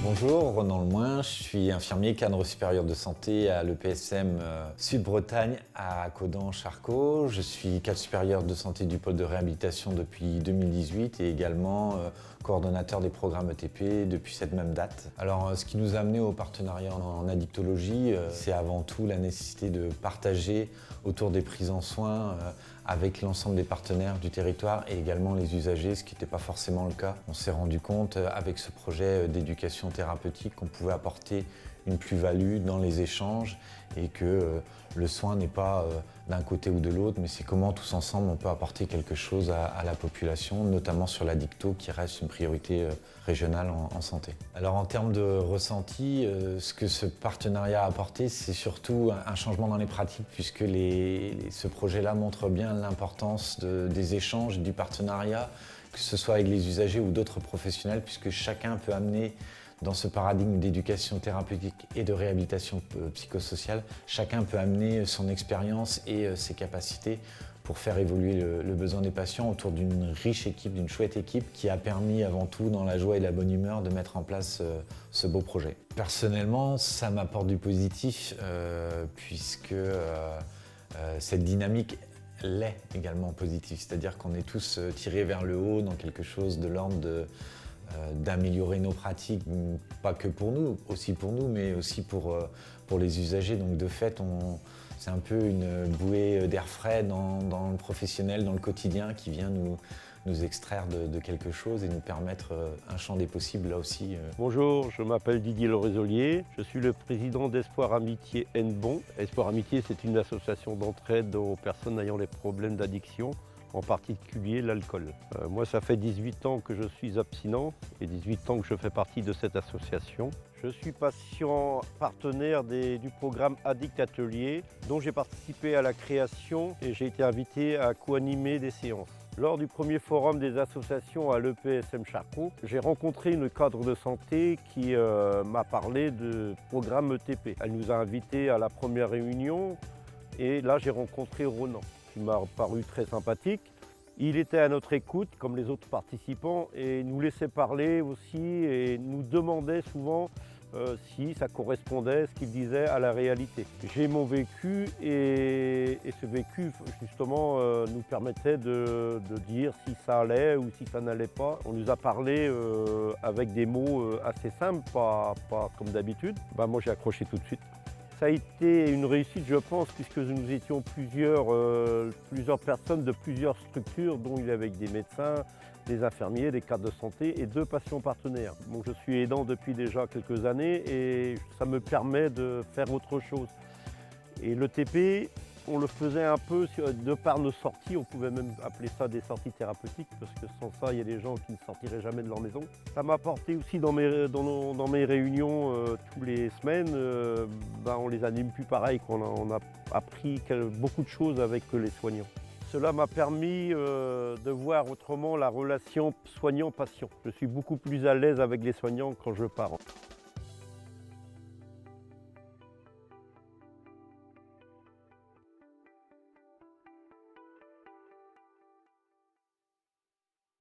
Bonjour, Ronan Lemoin, je suis infirmier cadre supérieur de santé à l'EPSM Sud-Bretagne à Caudan-Charcot. Je suis cadre supérieur de santé du pôle de réhabilitation depuis 2018 et également coordonnateur des programmes ETP depuis cette même date. Alors ce qui nous a amené au partenariat en addictologie, c'est avant tout la nécessité de partager autour des prises en soins avec l'ensemble des partenaires du territoire et également les usagers, ce qui n'était pas forcément le cas. On s'est rendu compte avec ce projet d'éducation thérapeutique qu'on pouvait apporter une plus-value dans les échanges et que le soin n'est pas d'un côté ou de l'autre, mais c'est comment tous ensemble on peut apporter quelque chose à la population, notamment sur l'addicto qui reste une priorité régionale en santé. Alors en termes de ressenti, ce que ce partenariat a apporté, c'est surtout un changement dans les pratiques puisque ce projet-là montre bien l'importance des échanges, du partenariat, que ce soit avec les usagers ou d'autres professionnels, puisque chacun peut amener dans ce paradigme d'éducation thérapeutique et de réhabilitation psychosociale, chacun peut amener son expérience et ses capacités pour faire évoluer le besoin des patients autour d'une riche équipe, d'une chouette équipe qui a permis avant tout, dans la joie et la bonne humeur, de mettre en place ce beau projet. Personnellement, ça m'apporte du positif puisque cette dynamique l'est également positive, c'est-à-dire qu'on est tous tirés vers le haut dans quelque chose de l'ordre d'améliorer nos pratiques, pas que pour nous, aussi pour nous, mais aussi pour les usagers. Donc de fait, c'est un peu une bouée d'air frais dans le professionnel, dans le quotidien, qui vient nous extraire de quelque chose et nous permettre un champ des possibles là aussi. Bonjour, je m'appelle Didier Lorésolier, je suis le président d'Espoir Amitié Hennebont. Espoir Amitié, c'est une association d'entraide aux personnes ayant des problèmes d'addiction, en particulier l'alcool. Moi, ça fait 18 ans que je suis abstinent et 18 ans que je fais partie de cette association. Je suis patient partenaire du programme Addict Atelier, dont j'ai participé à la création et j'ai été invité à co-animer des séances. Lors du premier forum des associations à l'EPSM Charcot, j'ai rencontré une cadre de santé qui m'a parlé de programme ETP. Elle nous a invités à la première réunion et là j'ai rencontré Ronan, qui m'a paru très sympathique. Il était à notre écoute, comme les autres participants, et nous laissait parler aussi et nous demandait souvent si ça correspondait, ce qu'il disait, à la réalité. J'ai mon vécu et ce vécu, justement, nous permettait de dire si ça allait ou si ça n'allait pas. On nous a parlé avec des mots assez simples, pas comme d'habitude. Moi, j'ai accroché tout de suite. Ça a été une réussite, je pense, puisque nous étions plusieurs personnes de plusieurs structures, dont il y avait des médecins, des infirmiers, des cadres de santé et 2 patients partenaires. Donc, je suis aidant depuis déjà quelques années et ça me permet de faire autre chose. Et l'ETP, on le faisait un peu de par nos sorties, on pouvait même appeler ça des sorties thérapeutiques, parce que sans ça, il y a des gens qui ne sortiraient jamais de leur maison. Ça m'a apporté aussi dans mes réunions tous les semaines, on les anime plus pareil, on a appris beaucoup de choses avec les soignants. Cela m'a permis de voir autrement la relation soignant-patient. Je suis beaucoup plus à l'aise avec les soignants quand je pars.